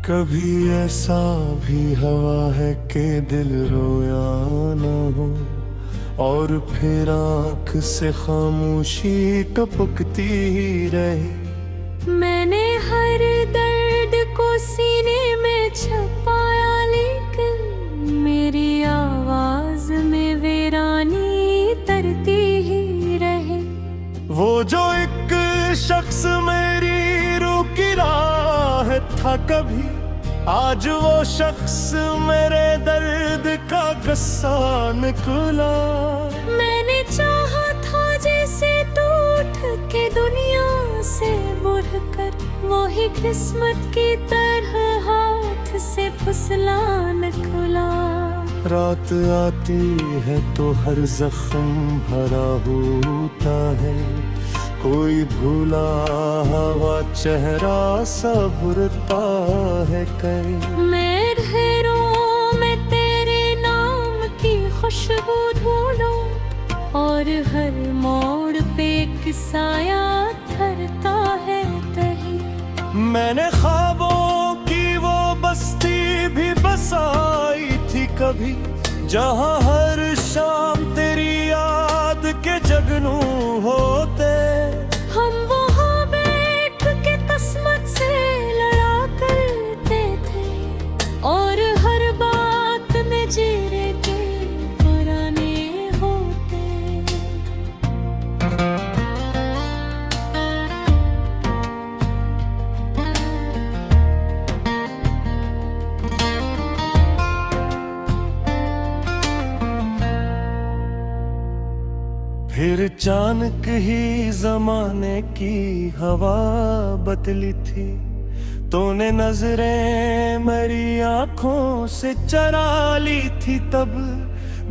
कभी ऐसा भी हवा है कि दिल रोया न हो, और फिर आँख से खामोशी टपकती ही रहे। मैंने हर दर्द को सीने में छुपाया, लेकिन मेरी आवाज में वीरानी तरती ही रहे। वो जो एक शख्स मेरी रूह की राह था कभी, आज वो शख्स मेरे दर्द का गस्सा निकला। मैंने चाहा था जैसे टूट के दुनिया से बढ़कर, वही किस्मत की तरह हाथ से फिसला निकला। रात आती है तो हर जख्म भरा होता है, कोई भूला हुआ चेहरा सबरता है कहीं। मैं ढेरों में तेरे नाम की खुशबू ढूंढूं, और हर मोड़ पे एक साया ठहरता है कहीं। मैंने ख्वाबों की वो बस्ती भी बसाई थी कभी, जहाँ हर शाम तेरी याद के जगनू होते। हम वहाँ बैठ के किस्मत से लड़ा करते थे, और हर बात में जीरे के पुराने होते। फिर अचानक ही जमाने की हवा बदली थी, तूने नजरें मेरी आंखों से चरा ली थी। तब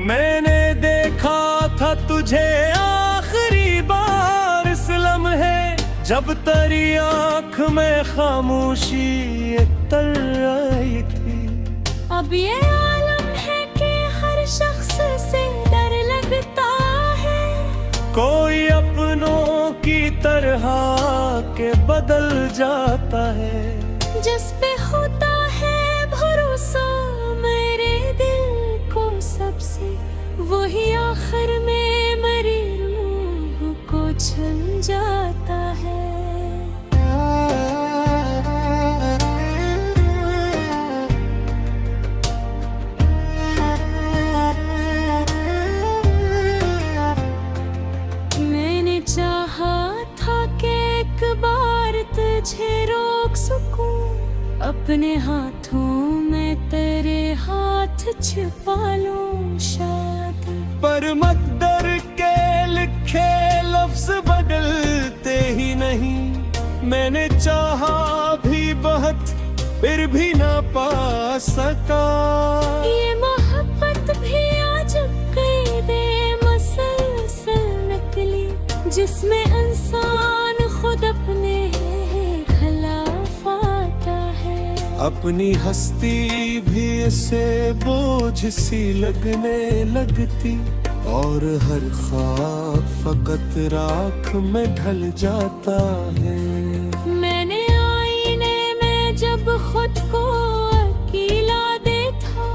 मैंने देखा था तुझे आखिरी बार इस लम्हे, जब तेरी आंख में खामोशी तर आई थी। अब ये आलम है कि हर शख्स से डर लगता है, कोई अपनों की तरह के बदल जाता है। जिस पे होता है भरोसा मेरे दिल को सबसे, वही आखिर में मरी रूह को छन जाता है। मैंने चाहा था कि एक बार तुझे रोक सकूं, अपने हाथों में तेरे हाथ छिपा लूं शायद। पर मकदर के लिखे लफ्ज बदलते ही नहीं, मैंने चाहा भी बहुत फिर भी ना पा सका। ये मोहब्बत भी अजब कैदे मसलसल नकली, जिसमें इंसान खुद अपने खिलाफ आता है। अपनी हस्ती भी इसे बोझ सी लगने लगती, और हर ख्वाब फकत राख में ढल जाता है। मैंने आईने में जब खुद को अकेला देखा,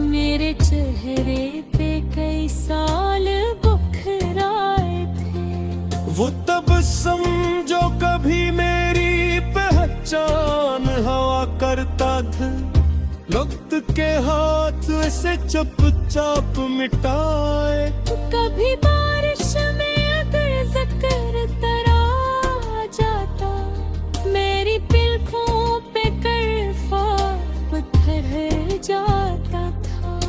मेरे चेहरे पे कई साल बुखराए थे। वो तबस्सुम जो कभी मेरी पहचान हुआ करता था, वक्त के हाथ से चुपचाप मिटाए। कभी बारिश में अगर ज़िक्र तरा जाता, मेरी पलकों पे करफा पत्थर जाता था।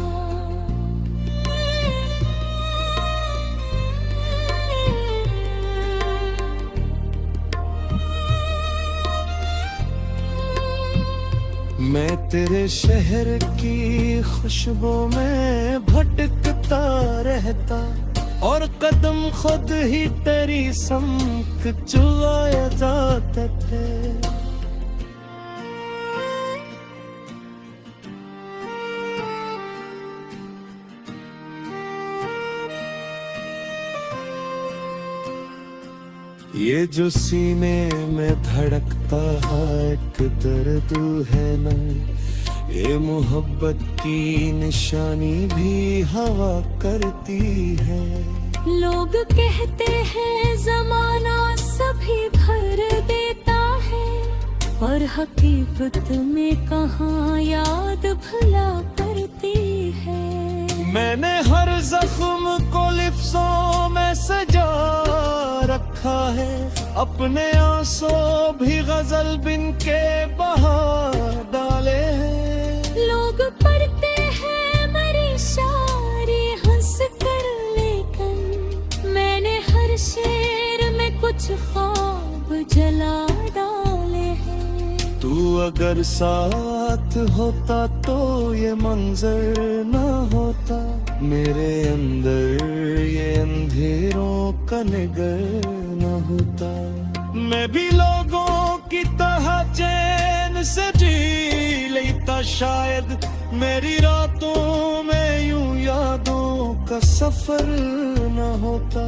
मैं तेरे शहर की खुशबू में भटकता रहता, और कदम खुद ही तेरी समत चुराए जाते थे। ये जो सीने में धड़कता है एक दर्द है ना, ये मोहब्बत की निशानी भी हवा करती है। लोग कहते हैं जमाना सभी भर देता है, और हकीकत में कहाँ याद भुला करती है। मैंने हर जख्म को लिफ्ज़ों में सजा रखा है, अपने आंसू भी गजल बिन के बहा डाले हैं। लोग पढ़ते हैं मेरी शायरी हंस कर, लेकिन मैंने हर शेर में कुछ ख्वाब जला डाले हैं। तू अगर साथ होता तो ये मंजर ना होता, मेरे अंदर ये अंधेरों का निगर न होता। मैं भी लोगों की तरह चैन से जी लेता शायद, मेरी रातों में यूं यादों का सफर न होता।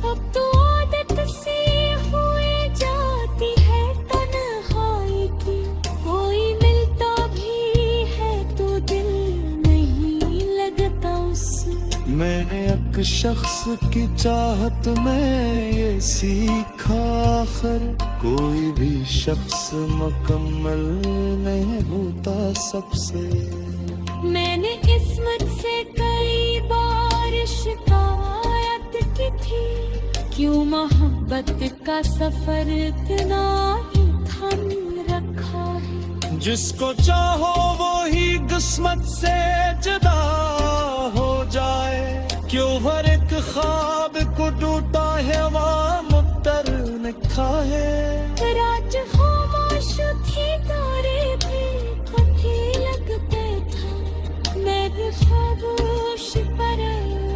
अब तो आदत सी हुए जाती है तन्हाई की, कोई मिलता भी है तो दिल नहीं लगता उससे। मैंने एक शख्स की चाहत में ये सीखा आखिर, कोई भी शख्स मुकम्मल नहीं होता सबसे। मैंने किस्मत से कई बार शिकायत की थी, क्यों मोहब्बत का सफर इतना ही थम रखा है। जिसको चाहो वो ही किस्मत से जुदा हो जाए, क्यों हर एक ख्वाब को टूटा है वहाँ मुक्तर लिखा है। रात खामोश थी तारे भी कभी लगते था, मैं भी खामोश पर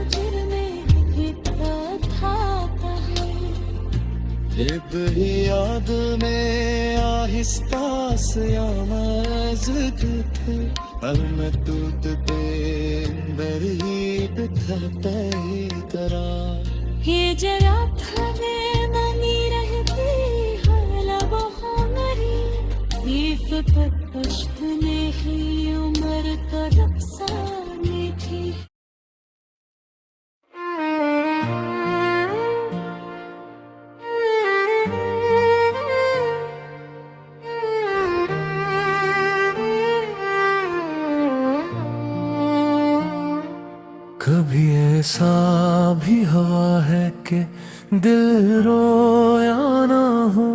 जुर में गिरता था कहीं। एक ही याद में आहिस्ता से आवाज़ थे, पर मैं टूट पे ही बिखरता ही तरह। ये जरा थाने नमी रहती है लबों हमारी, ये फिक्र कश्त ने ही उम्र का रफ्साने थी। कभी ऐसा भी हुआ है कि दिल रोया ना हो,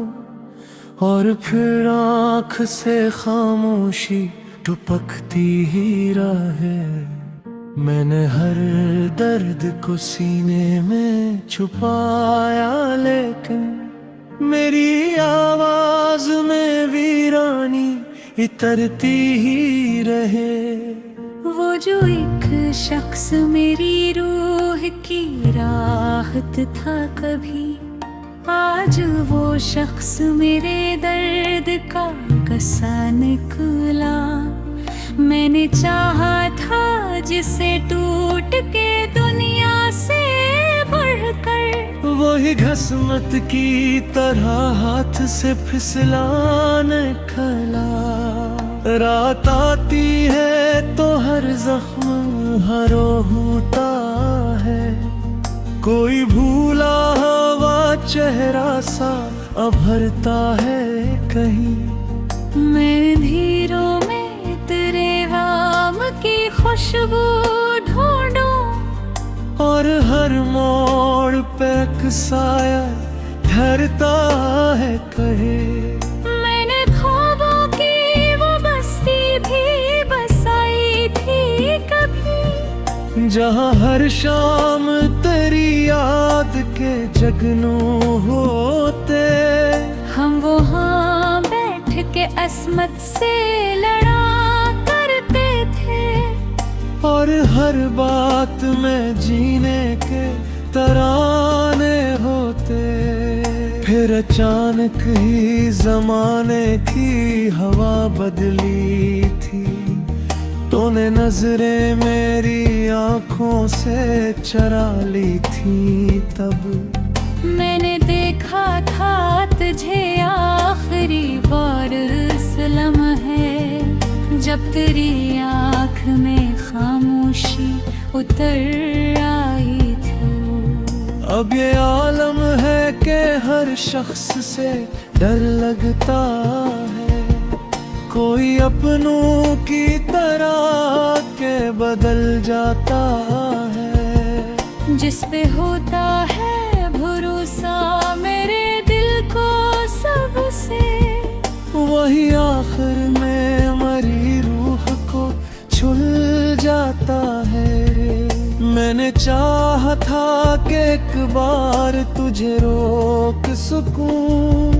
और फिर आँख से खामोशी टपकती ही रहे। मैंने हर दर्द को सीने में छुपाया, लेकिन मेरी आवाज में वीरानी इतरती ही रहे। वो जो एक शख्स मेरी रूह की राहत था कभी, आज वो शख्स मेरे दर्द का कसा निकला। मैंने चाहा था जिसे टूट के दुनिया से बढ़कर, वही घसमत की तरह हाथ से फिसला निकला। रात आती है तो हर जख्म हरो होता है, कोई भूला हुआ चेहरा सा अभरता है कहीं। मैं धीरों में तेरे राम की खुशबू ढूंढूं, और हर मोड़ पे एक साया ठहरता है कहे। मैंने ख्वाबों की वो बस्ती भी बसाई थी कभी, जहाँ हर शाम तेरी याद के जगनू होते। हम वहाँ बैठ के अस्मत से लड़ा करते थे, और हर बात में जीने के तराने होते। फिर अचानक ही जमाने की हवा बदली थी, तूने नजरें मेरी आंखों से चरा ली थी। तब मैंने देखा था था तुझे आखिरी बार सलाम है, जब तेरी आँख में खामोशी उतर आई थी। अब ये आलम है कि हर शख्स से डर लगता है, कोई अपनों की तरह के बदल जाता है। जिस पे होता है भरोसा मेरे दिल को सबसे, वही आखिर में मरी रूह को छुल जाता है। मैंने चाहा था कि एक बार तुझे रोक सकूं,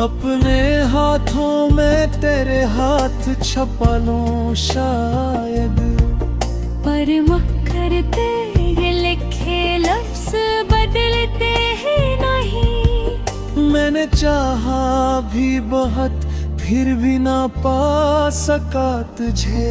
अपने हाथों में तेरे हाथ छपा लूं शायद, पर मक्कर तेरे लिखे लफ्ज बदलते ही नहीं। मैंने चाहा भी बहुत फिर भी ना पा सका तुझे।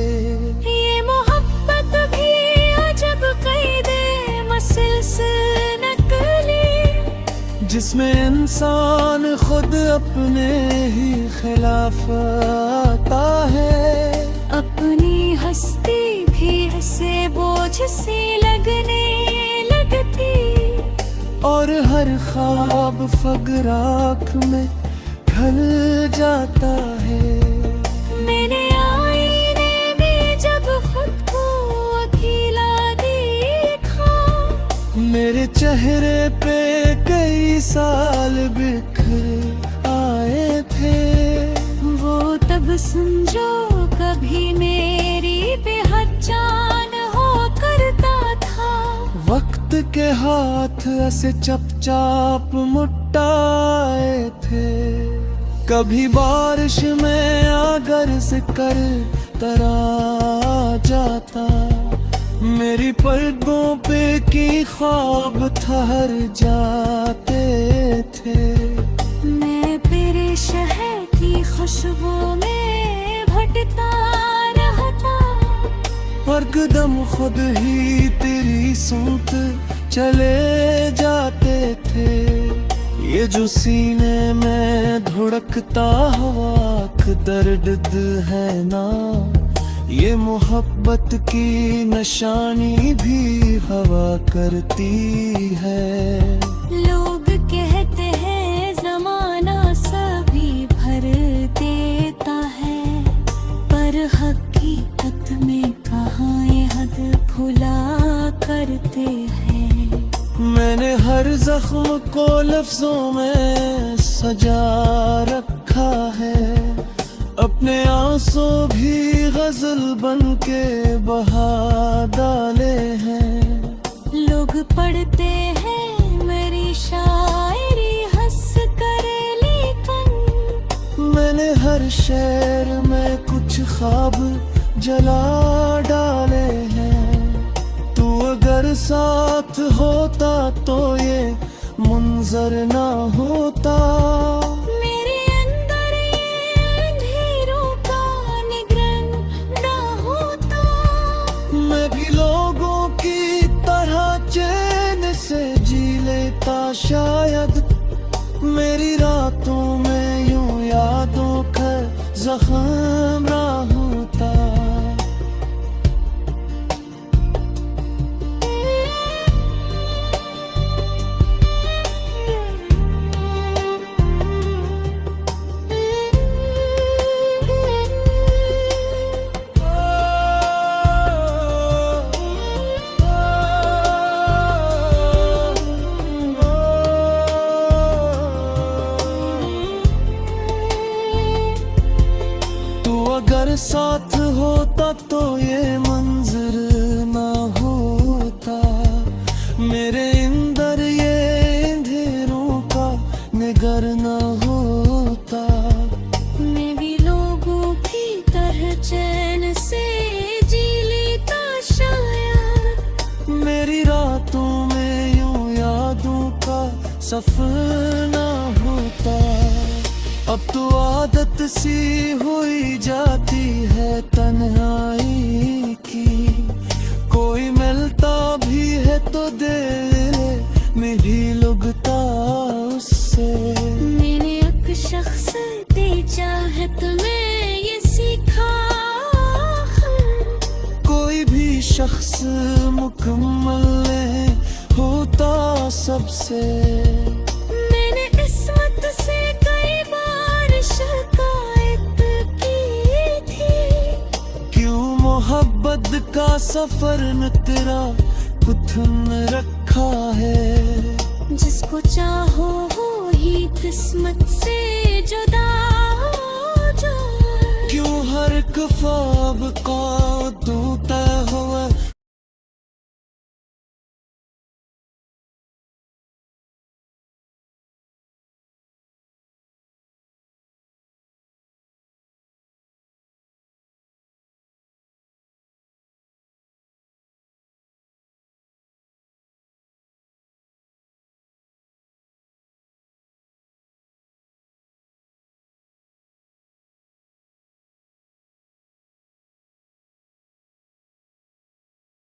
ये मोहब्बत भी अजब कैदे मसलसल नकली, जिसमें इंसान खुद अपने ही खिलाफ आता है। अपनी हस्ती भी ऐसे बोझ सी लगने लगती, और हर ख्वाब फगर आँख में ढल जाता है। मैंने आईने में जब खुद को अकेला देखा, मेरे चेहरे पे कई साल बिखर आए थे। वो तब समझो कभी मेरी पहचान हो करता था। वक्त के हाथ ऐसे चपचाप मुट्टाए थे, कभी बारिश में आगर से कर तरा जाता। मेरी पलकों पे की ख्वाब ठहर जाते थे। मैं तेरे शहर की खुशबू में भटकता रहता, और कदम खुद ही तेरी सुनत चले जाते थे। ये जो सीने में धुड़कता हवा दर्द है ना, ये मोहब्बत की निशानी भी हवा करती है। लोग कहते हैं जमाना सभी भर देता है, पर हकीकत में कहाँ ये हद भुला करते हैं। मैंने हर जख्म को लफ्जों में सजा रखा है, अपने आंसू भी गजल बन के बहा डाले हैं। लोग पढ़ते हैं मेरी शायरी हंस कर, लेकिन मैंने हर शेर में कुछ ख्वाब जला डाले हैं। तू अगर साथ होता तो ये मुंजर ना होता। मेरे अंदर ये अंधेरों का निगरान ना होता। मैं भी लोगों की तरह चैन से जी लेता शायद। मेरी रातों में यूं यादों का जख्म ना होता। अगर साथ होता तो ये मंजर ना होता। मेरे अंदर ये अंधेरों का निगर ना होता। मैं भी लोगों की तरह चैन से जी लेता शायद। मेरी रातों में यूं यादों का सफर ना होता। अब तो आदत सी हुई जाती है तन्हाई की। कोई मिलता भी है तो दिल में भी लगता उससे। से। मैंने एक शख्स दी चाहत में ये सीखा, कोई भी शख्स मुकम्मल नहीं होता सबसे। मैंने इस्मत से कई बार शिकायत की थी, क्यों मोहब्बत का सफर न तेरा कुथन रखा है। जिसको चाहो वो ही किस्मत से जुदा हो जाए। क्यों हर ख्वाब का